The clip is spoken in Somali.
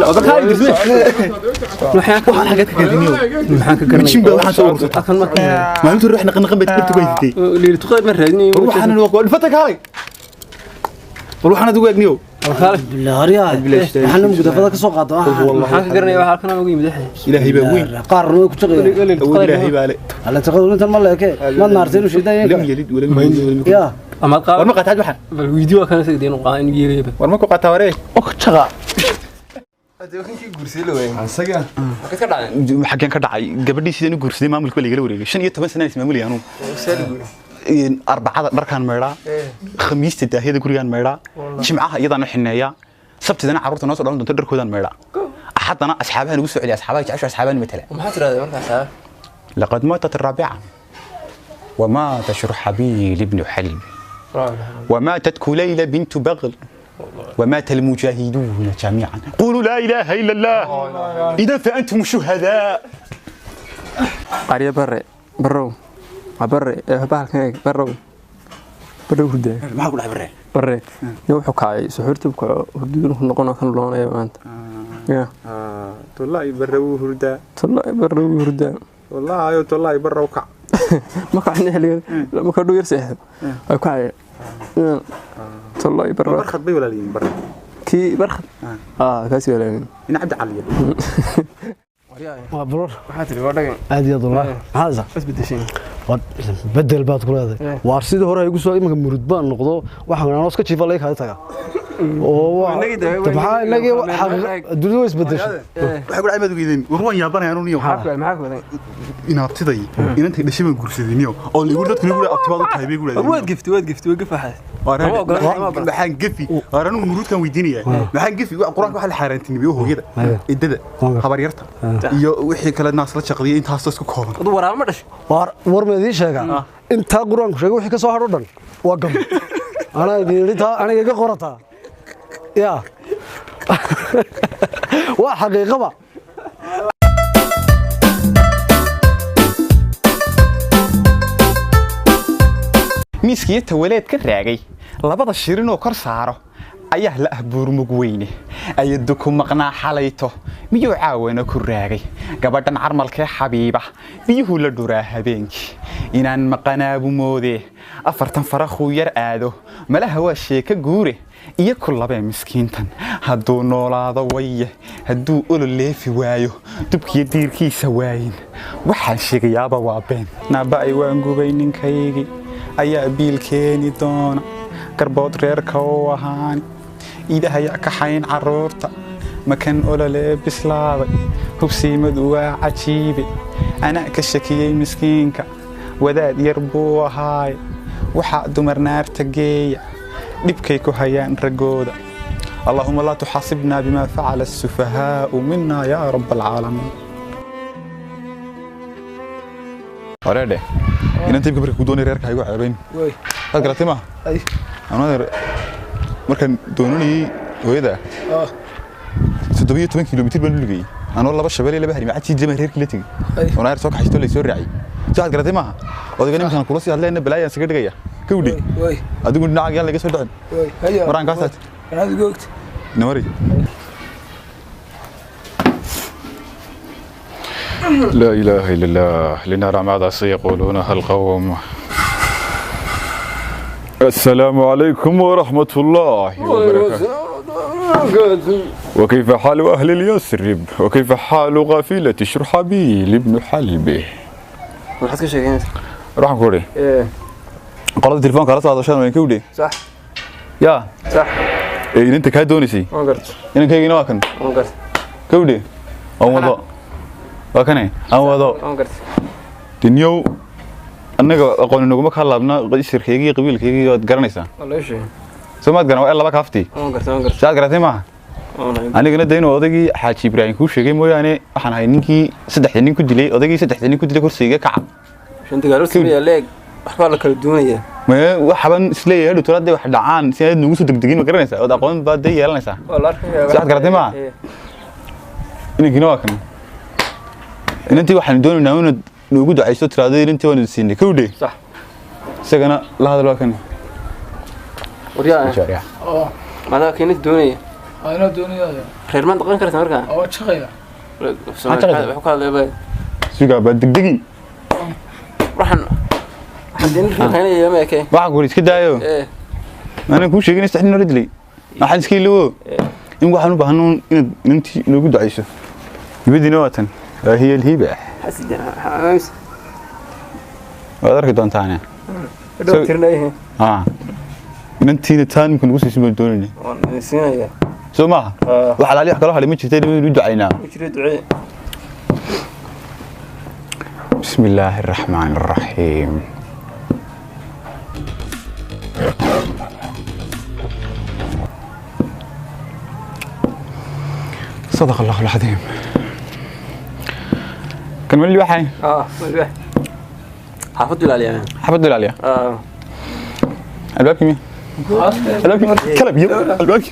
وبكاي بزمن waxaan xagad ka gadiniyo maxaan ka garanay jimba waxaan soo ururtay akan ma maalintu ruuxna qanqan baad ku goysatay leeyahay tuqad ma raadinayo waxaan waa fatag halay waxaan adigu eegniyo بالله ريال احنا مقدفه ka soo qaado waxaan ka garanay waxa halkan ugu yimid ilaahay baa weyn qaar way ku shaqeeyay ilaahay baa leh alla taqadun inta ma leeke ma naartaynu shidaayeen lam yalid wala yulid ya ama qaar ma qataad waxan bal video kan sayideen qaan yeelay war ma ku qataa waree oo jaqa adeegankii guursiile way asaga ka dhacay xageen ka dhacay gabadhiisii inuu guursaday maamulka la igala wareegay 15 sano ismaamulay anu arbacada dharkan meedha khamiista daahiyada gurigan meedha jimcaha iyadana xineeya sabtidana carruurta noo soo dhalan doonto dharkoodan meedha axadana asxaabaha ugu soo celiya asxaabaha jacaysh asxaabaha matala maxaa tiraahday markaas laqad matat الرابعة ومات شرحبيل ابن حلب وماتت كليلة بنت بغل ومات المجاهدون جميعا قولوا لا إله إلا الله إذا فأنتم شهداء قريه برو عبر بالكان برو هدا ما أقول عبره بري يو حكاي سحورته هدون نقونا كان لونايا maanta يا والله برو هدا برو هدا والله ايوه والله برو كع ما كان حلي لما كانوا يرسح اي كعي والله برو برخد بي ولا لين برو كي برخد كاسي ولا لين ina cabdi caliya مبروك waxaa tiri wadhagan عادي والله هذا bas bedeshin بدل baad ku leedahay waar sidii hore ay ugu soo imanka murud baan noqdo waxaan aan iska jiifay leeyahay taga oo maxaa inagii duudu isbedeshay waxa ku dhacay madugidin warwan yaabanay anu niyo maxaa ku wadan inaabtiday inanta dhashay gursadiniyo oo liigu dadku liigu abtibaad u tahay bay gurada waad gifti gafaxay waxaan gafi aranu murudkan weydiinaya waxaan gafi quraanka waxa la xaaraantiniyo hooyada idada habar yarta iyo wixii kala naas la shaqadiyay intaas isku kooban adu waraama dhash war ma idin sheega inta quraanku sheegay wixii ka soo hadho dhan waa gam ana idinta aniga ka qorata ya waa xaqiiqaba miiskiyo tawaleed ka raagay labada shirin oo kor saaro ayaa la ahbuur mug weyne ayadu ku maqnaa xalayto miyuu caawana ku raagay gabadhan carmalkee xabiiba biyuhu la dhuraa habeenkii inaan maqanaabu moodee afartan farakhuu yar aado malaha waa sheeka guure iyo ku labee miskiintan hadduu noolaado waye hadduu olol leefi waayo dubkiyo diirkiisa waayin waxaan sheegayaaba waa been naaba ay waan gubay ninkaygii ayaa biilkeeni doona garbood reerka u ahaani iidahayaa kaxayn carruurta makan ololee bislaabay hubsiimadu waa cajiibe anaa ka shakiyey miskiinka wadaad yar buu ahaaye waxaa dumar naarta geeya dhibkay ku hayaan ragooda اللهم لا تحاسبنا بما فعل السفهاء منا يا رب العالمين ورده inaan tiibka markaa ku doonay reerka igu ceebayn way hal galatay ma ay anoo markaan doonay hooyada 17 kilomitir baan lugay anoo laba shabeelay laba harima cad jima reerkii la tagay oo reer soo kaxaysto la soo raacay saad galatay ma odayga nimkan kula sii hadlayna balaayan saga dhigaya kawdi way adigu dhinaca yaan laga soo dhacin way hayo maraan ka saat aad googta نوري لا إله إلا الله لنرى ماذا سيقولونها القوم. السلام عليكم ورحمة الله وبركاته. وكيف حال أهل اليسرب وكيف حال غافلة شرحبيل ابن حلبه. راح نقولي قرأت التليفون قرأت هذا شان وين كودي صح يا صح إيه أنت كادونيسي ما قرت إنك كيجي نواكن ما قرت كودي أو موضوع وكني أو موضوع ما قرت تنيو أنك أقول إنه ما خلابنا قيصير كيجي قبيل كيجي وتقرنيسا والله شيء سمعت قرنا إلا بك هفتي ما قرت شاد قرتي معه أنا قلنا دينه أوديكي حاجي إبراهيم كوش شيء مو يعني إحنا هينيكي سدح تنين كدلي أوديكي سدح تنين كدلي كرسي كعب عشان تقالوا سمي ليك أحبال لك الدنيا ما وحبان سليه هذا ترى ده واحد عان سيد نوسو دقدقين مقرنيسا أو دقون بعد ده يلنيسا والله شاد قرتي معه إنك نواكن إن أنت واحد دون ناون نوجود عيسو ترى ده أنت وين السين كودي صح سجنا لا هذا الوقت وريا شارع ماذا كانت الدنيا أنا دوني هذا reer maan dhaqan kartaa markaa أو شقيا wuxuu ka hadlay sugaa baa degdegin waxaan din riqaynaya ma kee waxaan ku iska daayo أنا كل شيء نستحيل نرد لي ما حد سكيل له إن واحد نبهنون إن أنت نوجد عيسى يبدي نواتن هي الهبة حسيت أنا هذا ركض أنت أنا دكتورنا إيه أنت نتان ممكن نقول اسمه دوني نسينا يا سو ما واحد عليه حكى له اللي مشي تاني يرد علينا وشري دعاء بسم الله الرحمن الرحيم صدق الله العظيم كان من اللي وحي ملوح حافظ العليا حفظ العليا الباقي مين الباقي كلب الباقي